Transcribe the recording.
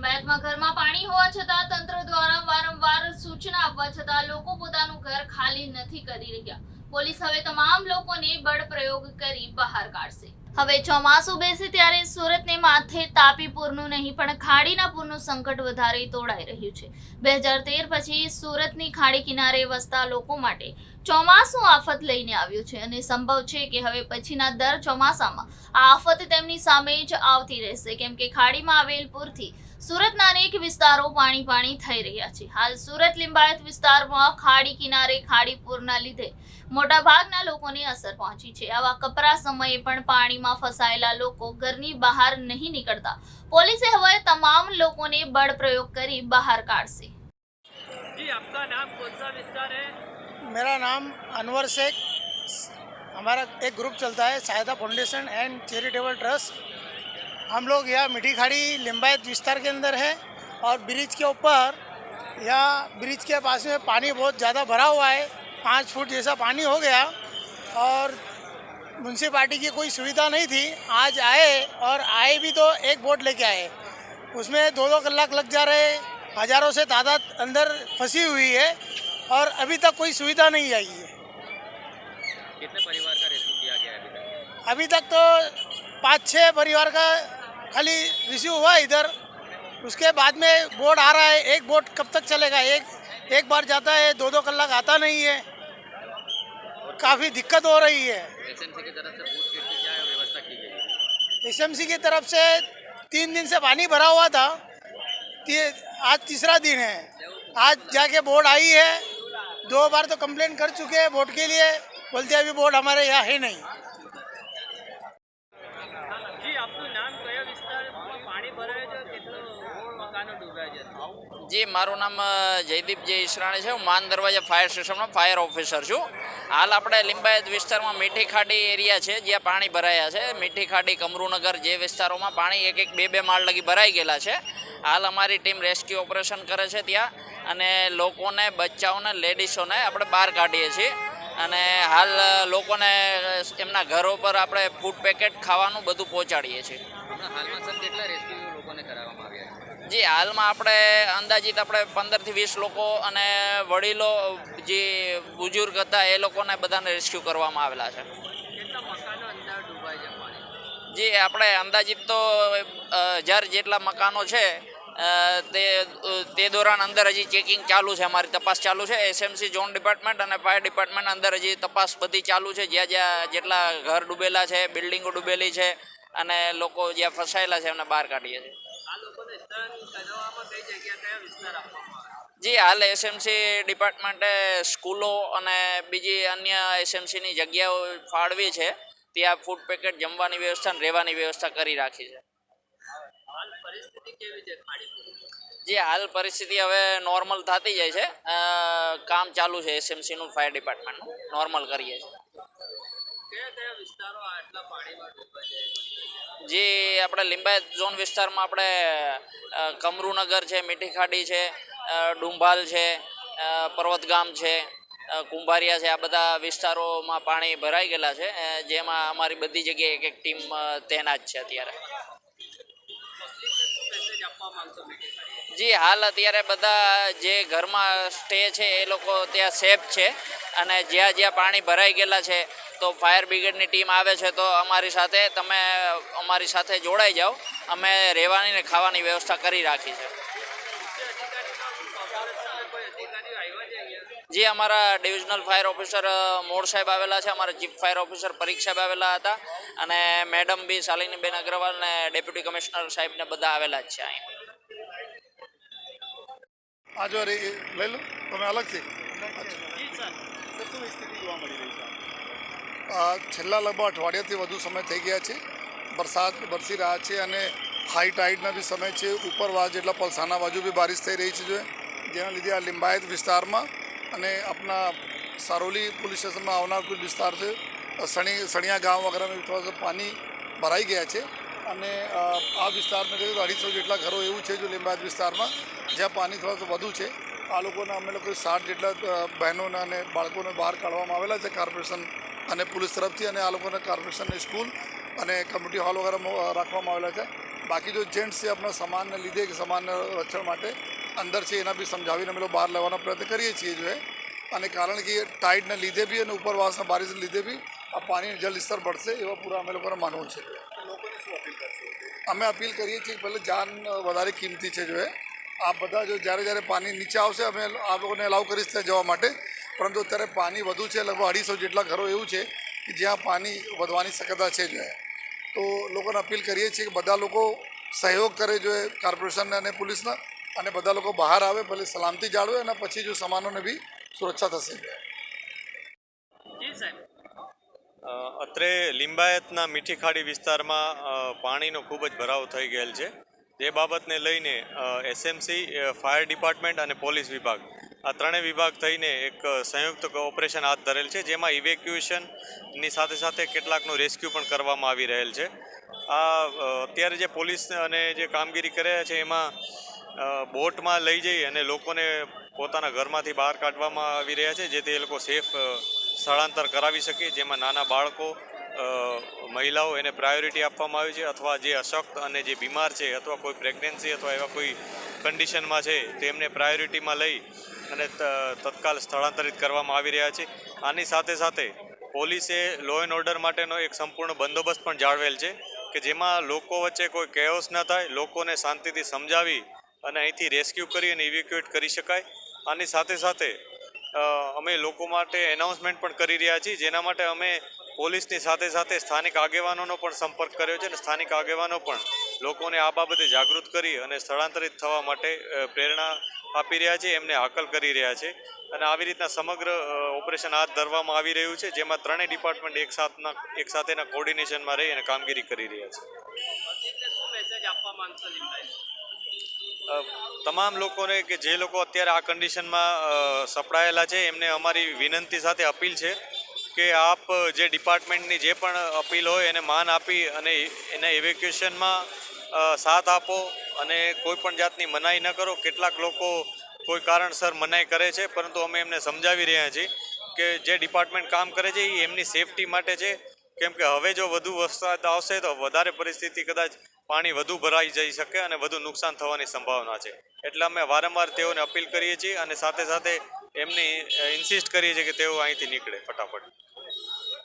લિંબાયતમાં ઘરમાં પાણી હોવા છતાં તંત્ર દ્વારા વારંવાર સૂચના આપવા છતાં લોકો પોતાનું ઘર ખાલી નથી કરી રહ્યા. પોલીસ હવે તમામ લોકોને બળ પ્રયોગ કરી બહાર કાઢશે. હવે ચોમાસું બેસે ત્યારે સુરતને માથે તાપી પૂરનું નહીં પણ ખાડીના પૂરનું સંકટ વધારે તોડાઈ રહ્યું છે. 2013 પછી સુરતની ખાડી કિનારે વસતા લોકો માટે ચોમાસું આફત લઈને આવ્યું છે અને સંભવ છે કે હવે પછીના દર ચોમાસામાં આ આફત તેમની સામે જ આવતી રહેશે, કેમ કે ખાડીમાં આવેલ પૂરથી સુરતના અનેક વિસ્તારો પાણી થઈ રહ્યા છે. હાલ સુરત લિંબાયત વિસ્તારમાં ખાડી કિનારે ખાડી પૂરના લીધે મોટાભાગના લોકોને અસર પહોંચી છે. આવા કપરા સમયે પણ પાણીમાં ફસાયેલા લોકો ઘરની બહાર નહીં નીકળતા પોલીસે હવે તમામ લોકોને બળ પ્રयोग કરી બહાર કાઢશે. जी आपका नाम कौन सा विस्तार है? मेरा नाम अनवर शेख, हमारा एक ग्रुप चलता है सहायता फाउंडेशन एंड चैरिटेबल ट्रस्ट। हम लोग यहाँ मीठी खाड़ी लिंबायत विस्तार के अंदर है और ब्रिज के ऊपर यहाँ ब्रिज के पास में पानी बहुत ज़्यादा भरा हुआ है, 5 फुट जैसा पानी हो गया और म्यूनसिपाल्टी की कोई सुविधा नहीं थी। आज आए और आए भी तो एक बोट लेके आए, उसमें 2-2 कलाक लग जा रहे, हज़ारों से तादाद अंदर फंसी हुई है और अभी तक कोई सुविधा नहीं आई है। कितने परिवार का रेस्क्यू किया गया है अभी तक तो 5-6 परिवार का खाली रिसीव हुआ इधर। उसके बाद में बोट आ रहा है, एक बोट कब तक चलेगा, एक बार जाता है, 2-2 कलाक आता नहीं है, काफ़ी दिक्कत हो रही है। एसएमसी की तरफ से पूछताछ की क्या व्यवस्था की गई है? एसएमसी की तरफ से 3 दिन से पानी भरा हुआ था, आज तीसरा दिन है। आज जाके बोट आई है, 2 बार तो कंप्लेंट कर चुके हैं बोट के लिए, बोलते अभी बोट हमारे यहाँ है नहीं। जी आपનું નામ કયા વિસ્તારમાં પાણી ભરાય છે, કેટલો મકાનો ડૂબ્યા છે? जी मारू नाम जयदीप जय ईसराणी है। हूँ मान दरवाजा फायर स्टेशन में फायर ऑफिसर छूँ। हाल अपने लिंबायत विस्तार में मीठी खाड़ी एरिया है ज्यां पानी भराया है। मीठी खाड़ी कमरूनगर जे विस्तारों में पानी 1-2 माळ लगी भराई गયેલા છે। हाल अमारी टीम रेस्क्यू ऑपरेशन करे છે ત્યાં અને લોકોને બચ્ચાઓને લેડીઝોને આપણે બહાર કાઢીએ છીએ અને હાલ લોકોને એમના ઘરો પર આપણે ફૂડ પેકેટ ખાવાનું બધું પહોંચાડીએ છીએ। હમણાં હાલમાં સર કેટલા રેસ્ક્યુ લોકોને કરાવવામાં આવ્યા છે? जी हाल में આપણે અંદાજિત આપણે 15-20 લોકો અને વડીલો જે બુજુર્ગ હતા એ લોકોને બધાને રેસ્ક્યુ કરવામાં આવેલા છે। કેટલા મકાનો અંદર ડૂબાય છે પાણી? जी આપણે અંદાજિત તો 1000 જેટલા મકાનો છે તે દોરાન અંદર હજી ચેકિંગ ચાલુ છે, અમારી તપાસ ચાલુ છે। એસએમસી ઝોન ડિપાર્ટમેન્ટ અને ફાયર ડિપાર્ટમેન્ટ અંદર હજી તપાસ બધી ચાલુ છે, જ્યાં જેટલા ઘર ડૂબેલા છે, બિલ્ડિંગો ડૂબેલી છે અને લોકો જ્યાં ફસાયેલા છે એમને બહાર કાઢીએ છીએ। આ લોકોને સ્થાન કરાવવામાં કઈ જગ્યા કયા વિસ્તાર આપવામાં આવે? जी हाल एसएमसी डिपार्टमेंटे स्कूलों અને બીજી અન્ય એસએમસીની જગ્યાઓ ફાળવી છે, ત્યાં ફૂડ પેકેટ જમવાની વ્યવસ્થા અને રહેવાની વ્યવસ્થા કરી રાખી છે। હાલ પરિસ્થિતિ કેવી છે ખાડીપુરની? जी हाल परिस्थिति હવે નોર્મલ થતી જાય છે, કામ ચાલુ છે એસએમસીનું ફાયર ડિપાર્ટમેન્ટનું, નોર્મલ કરીએ છીએ। કયા કયા વિસ્તારો આટલા પાણીમાં ડૂબાય છે? જે આપણે લિંબાયત ઝોન વિસ્તારમાં આપણે કમરૂનગર છે, મીઠી ખાડી છે, ડુંભાલ છે, પર્વતગામ છે, કુંભારિયા છે, આ બધા વિસ્તારોમાં પાણી ભરાઈ ગયેલા છે, જેમાં અમારી બધી જગ્યાએ એક ટીમ તૈનાત છે અત્યારે। મેસેજ આપવા માંગતો મીઠી ખાડી? જી હાલ અત્યારે બધા જે ઘરમાં સ્ટે છે એ લોકો ત્યાં સેફ છે અને જ્યાં જ્યાં પાણી ભરાઈ ગયેલા છે તો ફાયર બ્રિગેડની ટીમ આવે છે, તો અમારી સાથે તમે અમારી સાથે જોડાઈ જાઓ, અમે રહેવાની ને ખાવાની વ્યવસ્થા કરી રાખી છે। जी हमारा डिविजनल फायर ऑफिसर मोड़ साहेब आवेला है, हमारा चीफ फायर ऑफिसर परीख साहेब आवेला था અને મેડમ બી શાલિનીબેન અગ્રવાલ ને ડેપ્યુટી કમિશનર સાહેબ ને બધા આવેલા જ છે અહીં। આ જો લઈ લો તમે અલગથી। જી સર, શું સ્થિતિ જોવા મળી રહી છે? છેલ્લા લગભગ અઠવાડિયાથી વધુ સમય થઈ ગયા છે, વરસાદ વરસી રહ્યા છે અને હાઈ ટાઈડના બી સમય છે, ઉપરવાસ જેટલા પલસાના બાજુ બી બારિશ થઈ રહી છે, જેના લીધે આ લિંબાયત વિસ્તારમાં અને આપણા સારોલી પોલીસ સ્ટેશનમાં આવનાર કોઈ વિસ્તાર છે, સણિયા ગામ વગેરેમાં થોડા પાણી ભરાઈ ગયા છે અને આ વિસ્તારમાં જોઈએ તો 250 જેટલા ઘરો એવું છે જો લિંબાયત વિસ્તારમાં જ્યાં પાણી થોડા વધુ છે। આ લોકોને અમે લોકો 60 જેટલા બહેનોને અને બાળકોને બહાર કાઢવામાં આવેલા છે કોર્પોરેશન અને પોલીસ તરફથી, અને આ લોકોને કોર્પોરેશનની સ્કૂલ અને કમ્યુનિટી હોલ વગેરે રાખવામાં આવેલા છે। બાકી જો જેન્ટ્સ છે આપણા સામાનને લીધે કે સામાનના રક્ષણ માટે અંદર છે એના બી સમજાવીને અમે લોકો બહાર લેવાનો પ્રયત્ન કરીએ છીએ જો અને કારણ કે ટાઈડને લીધે બી અને ઉપરવાસના બારિશને લીધે બી આ પાણી જલ સ્તર बढ़શે એવા પૂરા અમે લોકોને માનવું છે અમે અપીલ કરીએ છીએ કે પહેલે જાન વધારે કિંમતી છે જો આ બધા જો જ્યારે પાણી નીચે આવશે અમે આ લોકોને અલાઉ કરીશ ત્યાં જવા માટે પરંતુ અત્યારે પાણી વધુ છે લગભગ 250 જેટલા ઘરો એવું છે કે જ્યાં પાણી વધવાની શક્યતા છે જો તો લોકોને અપીલ કરીએ છીએ કે બધા લોકો સહયોગ કરે જો કોર્પોરેશનને અને પોલીસના અને બધા લોકો બહાર આવે ભલે સલામતી જાળવે અને પછી જો સામાનોને બી સુરક્ષા થશે જી સાહેબ અત્રે લિંબાયતના મીઠી ખાડી વિસ્તારમાં પાણીનો ખૂબ જ ભરાવ થઈ ગયેલ છે જે બાબતને લઈને એસએમસી ફાયર ડિપાર્ટમેન્ટ અને પોલીસ વિભાગ આ ત્રણેય વિભાગ થઈને એક સંયુક્ત ઓપરેશન હાથ ધરેલ છે જેમાં ઇવેક્યુએશનની સાથે સાથે કેટલાકનું રેસ્ક્યુ પણ કરવામાં આવી રહેલ છે આ અત્યારે જે પોલીસ અને જે કામગીરી કરે છે એમાં બોટમાં લઈ જઈ અને લોકોને પોતાના ઘરમાંથી બહાર કાઢવામાં આવી રહ્યા છે જેથી એ લોકો સેફ સ્થળાંતર કરાવી શકે જેમાં નાના બાળકો મહિલાઓ એને પ્રાયોરિટી આપવામાં આવી છે અથવા જે અશક્ત અને જે બીમાર છે અથવા કોઈ પ્રેગ્નન્સી અથવા એવા કોઈ કન્ડિશનમાં છે તેમને પ્રાયોરિટીમાં લઈ અને તત્કાલ સ્થળાંતરિત કરવામાં આવી રહ્યા છે આની સાથે સાથે પોલીસે લો એન્ડ ઓર્ડર માટેનો એક સંપૂર્ણ બંદોબસ્ત પણ જાળવેલ છે કે જેમાં લોકો વચ્ચે કોઈ કેઓસ ન થાય લોકોને શાંતિથી સમજાવી અને અહીંથી રેસ્ક્યુ કરી અને ઇવેક્યુએટ કરી શકાય આની સાથે સાથે અમે લોકો માટે એનાઉન્સમેન્ટ પણ કરી રહ્યા છીએ જેના માટે અમે પોલીસની સાથે સાથે સ્થાનિક આગેવાનોનો પણ સંપર્ક કર્યો છે અને સ્થાનિક આગેવાનો પણ લોકોને આ બાબતે જાગૃત કરી અને સ્થળાંતરિત થવા માટે પ્રેરણા આપી રહ્યા છે એમને હાકલ કરી રહ્યા છે અને આવી રીતના સમગ્ર ઓપરેશન હાથ ધરવામાં આવી રહ્યું છે જેમાં ત્રણેય ડિપાર્ટમેન્ટ એક સાથેના કોર્ડિનેશનમાં રહી અને કામગીરી કરી રહ્યા છે પબ્લિકને શું મેસેજ આપવા માંગશો લિંબાયત તમામ લોકોને કે જે લોકો અત્યારે આ કન્ડિશનમાં સપડાયેલા છે એમને અમારી વિનંતી સાથે અપીલ છે કે આપ જે ડિપાર્ટમેન્ટની જે પણ અપીલ હોય એને માન આપી અને એના ઇવેક્યુએશનમાં સાથ આપો અને કોઈ પણ જાતની મનાઈ ન કરો કેટલાક લોકો કોઈ કારણસર મનાઈ કરે છે પરંતુ અમે એમને સમજાવી રહ્યા છીએ કે જે ડિપાર્ટમેન્ટ કામ કરે છે એ એમની સેફટી માટે છે કેમ કે હવે જો વધુ વરસાદ આવશે તો વધારે પરિસ્થિતિ કદાચ પાણી વધુ ભરાઈ જઈ શકે અને વધુ નુકસાન થવાની સંભાવના છે એટલે અમે વારંવાર તેઓને અપીલ કરીએ છીએ અને સાથે સાથે એમને ઇન્સિસ્ટ કરીએ છીએ કે તેઓ અહીંથી નીકળે ફટાફટ